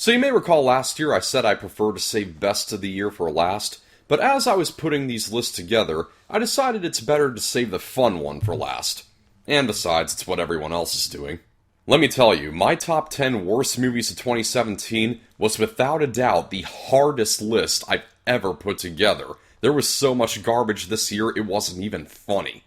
So you may recall last year I said I prefer to save best of the year for last, but as I was putting these lists together, I decided it's better to save the fun one for last. And besides, it's what everyone else is doing. Let me tell you, my top 10 worst movies of 2017 was without a doubt the hardest list I've ever put together. There was so much garbage this year, it wasn't even funny.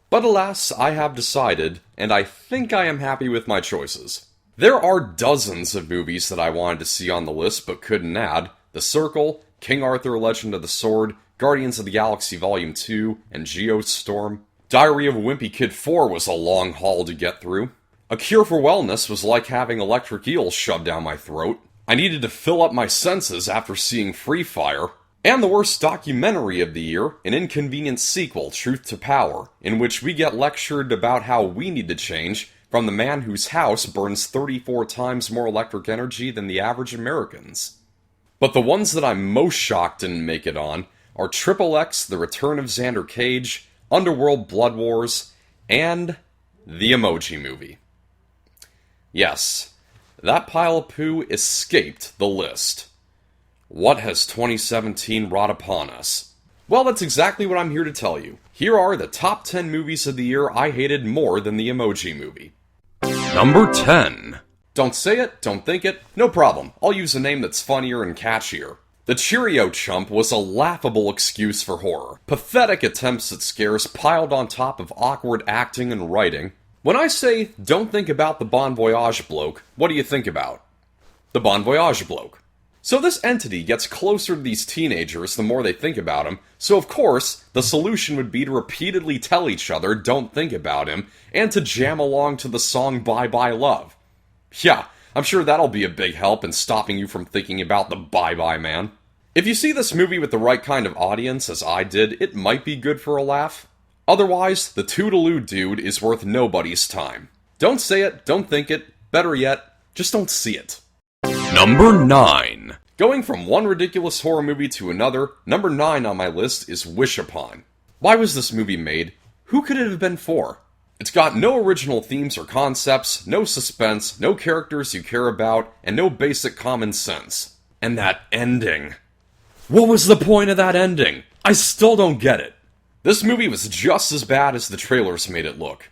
But alas, I have decided, and I think I am happy with my choices. There are dozens of movies that I wanted to see on the list but couldn't add. The Circle, King Arthur Legend of the Sword, Guardians of the Galaxy Volume 2, and Geostorm. Diary of a Wimpy Kid 4 was a long haul to get through. A Cure for Wellness was like having electric eels shoved down my throat. I needed to fill up my senses after seeing Free Fire. And the worst documentary of the year, an inconvenient sequel, Truth to Power, in which we get lectured about how we need to change from the man whose house burns 34 times more electric energy than the average Americans. But the ones that I'm most shocked didn't make it on are Triple X, The Return of Xander Cage, Underworld Blood Wars, and The Emoji Movie. Yes, that pile of poo escaped the list. What has 2017 wrought upon us? Well, that's exactly what I'm here to tell you. Here are the top 10 movies of the year I hated more than The Emoji Movie. Number 10. Don't say it, don't think it, no problem. I'll use a name that's funnier and catchier. The Cheerio Chump was a laughable excuse for horror. Pathetic attempts at scares piled on top of awkward acting and writing. When I say, don't think about the Bon Voyage bloke, what do you think about? The Bon Voyage bloke. So this entity gets closer to these teenagers the more they think about him, so of course, the solution would be to repeatedly tell each other don't think about him, and to jam along to the song Bye Bye Love. Yeah, I'm sure that'll be a big help in stopping you from thinking about the Bye Bye Man. If you see this movie with the right kind of audience, as I did, it might be good for a laugh. Otherwise, the Toodaloo dude is worth nobody's time. Don't say it, don't think it, better yet, just don't see it. Number 9. Going from one ridiculous horror movie to another, number 9 on my list is Wish Upon. Why was this movie made? Who could it have been for? It's got no original themes or concepts, no suspense, no characters you care about, and no basic common sense. And that ending. What was the point of that ending? I still don't get it. This movie was just as bad as the trailers made it look.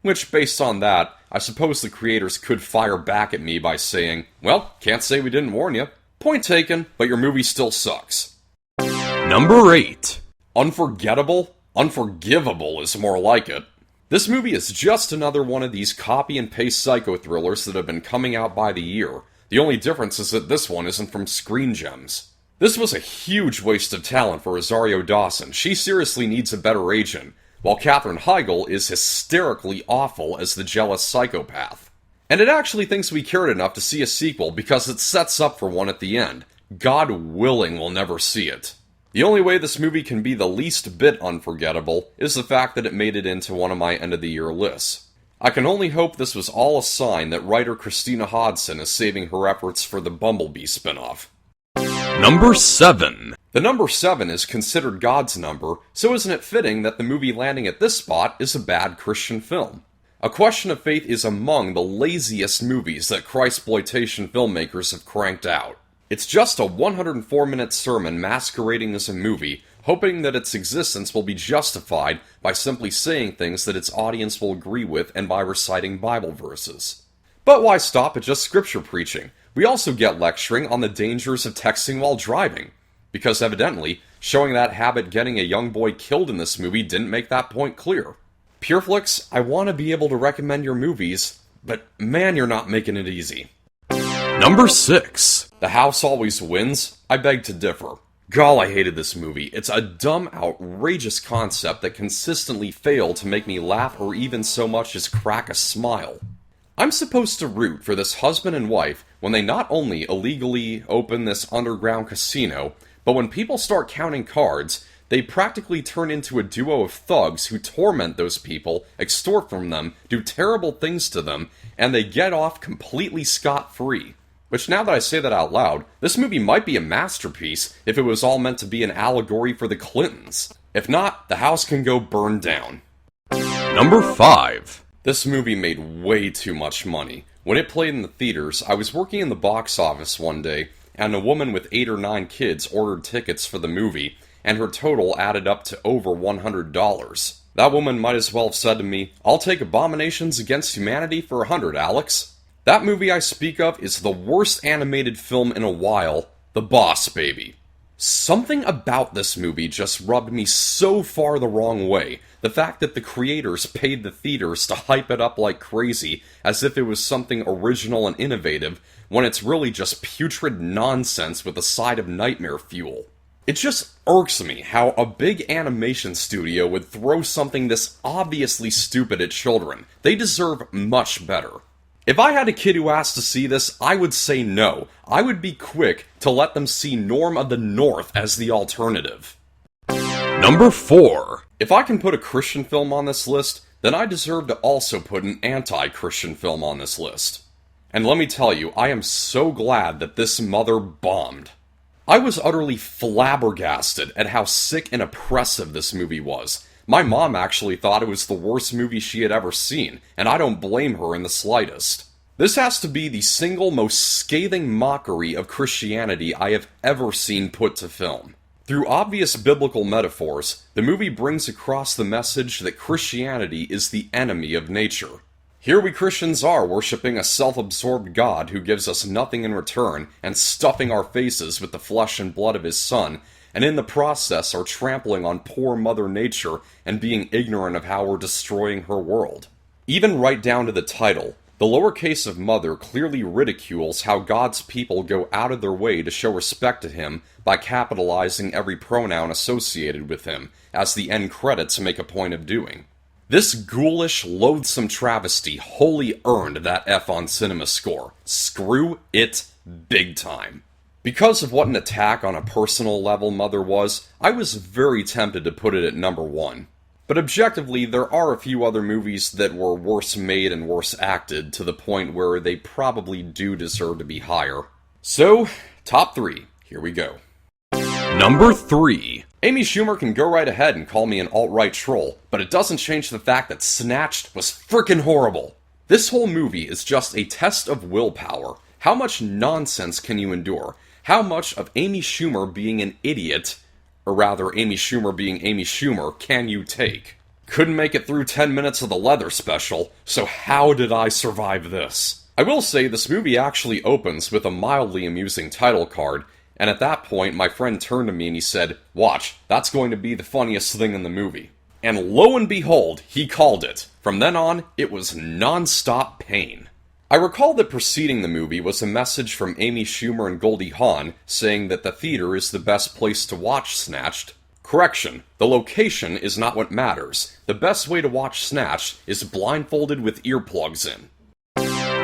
Which, based on that, I suppose the creators could fire back at me by saying, well, can't say we didn't warn you. Point taken, but your movie still sucks. Number 8. Unforgettable? Unforgivable is more like it. This movie is just another one of these copy and paste psycho thrillers that have been coming out by the year. The only difference is that this one isn't from Screen Gems. This was a huge waste of talent for Rosario Dawson. She seriously needs a better agent, while Katherine Heigl is hysterically awful as the jealous psychopath. And it actually thinks we cared enough to see a sequel because it sets up for one at the end. God willing we'll never see it. The only way this movie can be the least bit unforgettable is the fact that it made it into one of my end-of-the-year lists. I can only hope this was all a sign that writer Christina Hodson is saving her efforts for the Bumblebee spin-off. Number 7. The number 7 is considered God's number, so isn't it fitting that the movie landing at this spot is a bad Christian film? A Question of Faith is among the laziest movies that Christploitation filmmakers have cranked out. It's just a 104-minute sermon masquerading as a movie, hoping that its existence will be justified by simply saying things that its audience will agree with and by reciting Bible verses. But why stop at just scripture preaching? We also get lecturing on the dangers of texting while driving, because evidently, showing that habit getting a young boy killed in this movie didn't make that point clear. Pureflix, I want to be able to recommend your movies, but man, you're not making it easy. Number 6. The House Always Wins? I beg to differ. Gall, I hated this movie. It's a dumb, outrageous concept that consistently failed to make me laugh or even so much as crack a smile. I'm supposed to root for this husband and wife when they not only illegally open this underground casino, but when people start counting cards, they practically turn into a duo of thugs who torment those people, extort from them, do terrible things to them, and they get off completely scot-free. Which, now that I say that out loud, this movie might be a masterpiece if it was all meant to be an allegory for the Clintons. If not, the house can go burn down. Number 5. This movie made way too much money. When it played in the theaters, I was working in the box office one day, and a woman with 8 or 9 kids ordered tickets for the movie, and her total added up to over $100. That woman might as well have said to me, "I'll take Abominations Against Humanity for $100, Alex." That movie I speak of is the worst animated film in a while, The Boss Baby. Something about this movie just rubbed me so far the wrong way. The fact that the creators paid the theaters to hype it up like crazy, as if it was something original and innovative, when it's really just putrid nonsense with a side of nightmare fuel. It just irks me how a big animation studio would throw something this obviously stupid at children. They deserve much better. If I had a kid who asked to see this, I would say no. I would be quick to let them see Norm of the North as the alternative. Number 4. If I can put a Christian film on this list, then I deserve to also put an anti-Christian film on this list. And let me tell you, I am so glad that this mother bombed. I was utterly flabbergasted at how sick and oppressive this movie was. My mom actually thought it was the worst movie she had ever seen, and I don't blame her in the slightest. This has to be the single most scathing mockery of Christianity I have ever seen put to film. Through obvious biblical metaphors, the movie brings across the message that Christianity is the enemy of nature. Here we Christians are worshipping a self-absorbed God who gives us nothing in return and stuffing our faces with the flesh and blood of his Son, and in the process are trampling on poor Mother Nature and being ignorant of how we're destroying her world. Even right down to the title, the lowercase of Mother clearly ridicules how God's people go out of their way to show respect to him by capitalizing every pronoun associated with him, as the end credits make a point of doing. This ghoulish, loathsome travesty wholly earned that F on Cinema Score. Screw it big time. Because of what an attack on a personal level Mother was, I was very tempted to put it at number 1. But objectively, there are a few other movies that were worse made and worse acted, to the point where they probably do deserve to be higher. So, top 3. Here we go. Number 3. Amy Schumer can go right ahead and call me an alt-right troll, but it doesn't change the fact that Snatched was frickin' horrible. This whole movie is just a test of willpower. How much nonsense can you endure? How much of Amy Schumer being an idiot, or rather Amy Schumer being Amy Schumer, can you take? Couldn't make it through 10 minutes of the leather special, so how did I survive this? I will say this movie actually opens with a mildly amusing title card, and at that point my friend turned to me and he said, "Watch, that's going to be the funniest thing in the movie." And lo and behold, he called it. From then on, it was non-stop pain. I recall that preceding the movie was a message from Amy Schumer and Goldie Hawn saying that the theater is the best place to watch Snatched. Correction, the location is not what matters. The best way to watch Snatched is blindfolded with earplugs in.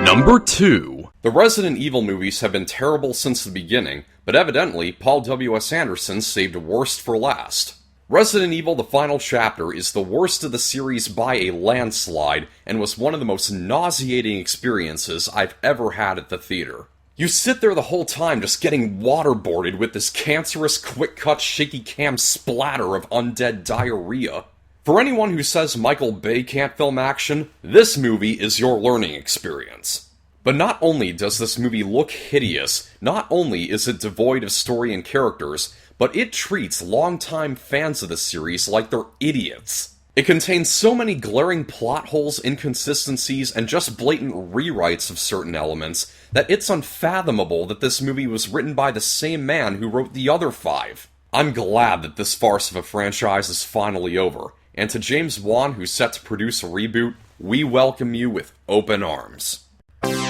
Number 2. The Resident Evil movies have been terrible since the beginning, but evidently Paul W.S. Anderson saved worst for last. Resident Evil The Final Chapter is the worst of the series by a landslide, and was one of the most nauseating experiences I've ever had at the theater. You sit there the whole time just getting waterboarded with this cancerous, quick-cut, shaky cam splatter of undead diarrhea. For anyone who says Michael Bay can't film action, this movie is your learning experience. But not only does this movie look hideous, not only is it devoid of story and characters, but it treats longtime fans of the series like they're idiots. It contains so many glaring plot holes, inconsistencies, and just blatant rewrites of certain elements that it's unfathomable that this movie was written by the same man who wrote the other 5. I'm glad that this farce of a franchise is finally over, and to James Wan, who's set to produce a reboot, we welcome you with open arms.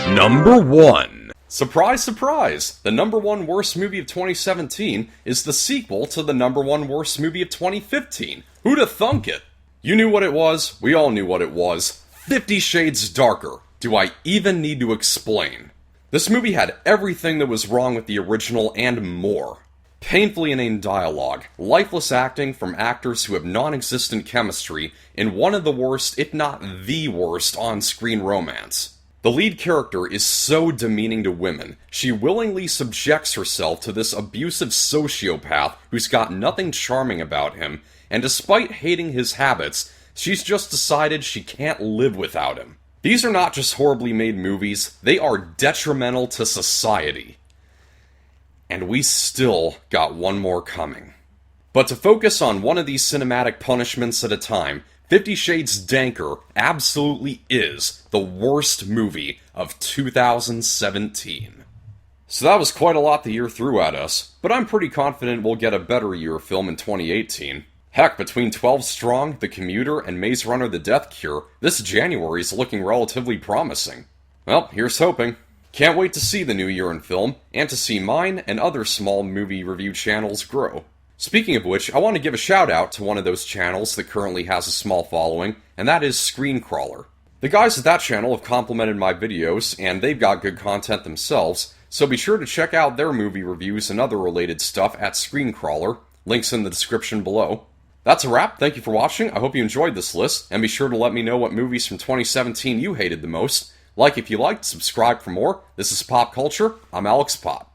Number 1. Surprise, surprise! The number 1 worst movie of 2017 is the sequel to the number 1 worst movie of 2015. Who'da thunk it? You knew what it was, we all knew what it was. 50 Shades Darker. Do I even need to explain? This movie had everything that was wrong with the original and more. Painfully inane dialogue, lifeless acting from actors who have non-existent chemistry, and one of the worst, if not the worst, on-screen romance. The lead character is so demeaning to women. She willingly subjects herself to this abusive sociopath who's got nothing charming about him, and despite hating his habits, she's just decided she can't live without him. These are not just horribly made movies, they are detrimental to society. And we still got one more coming. But to focus on one of these cinematic punishments at a time, 50 Shades Danker absolutely is the worst movie of 2017. So that was quite a lot the year threw at us, but I'm pretty confident we'll get a better year of film in 2018. Heck, between 12 Strong, The Commuter, and Maze Runner: The Death Cure, this January is looking relatively promising. Well, here's hoping. Can't wait to see the new year in film, and to see mine and other small movie review channels grow. Speaking of which, I want to give a shout out to one of those channels that currently has a small following, and that is Screencrawler. The guys at that channel have complimented my videos, and they've got good content themselves, so be sure to check out their movie reviews and other related stuff at Screencrawler, links in the description below. That's a wrap, thank you for watching, I hope you enjoyed this list, and be sure to let me know what movies from 2017 you hated the most. Like if you liked, subscribe for more. This is Pop Culture, I'm Alex Pop.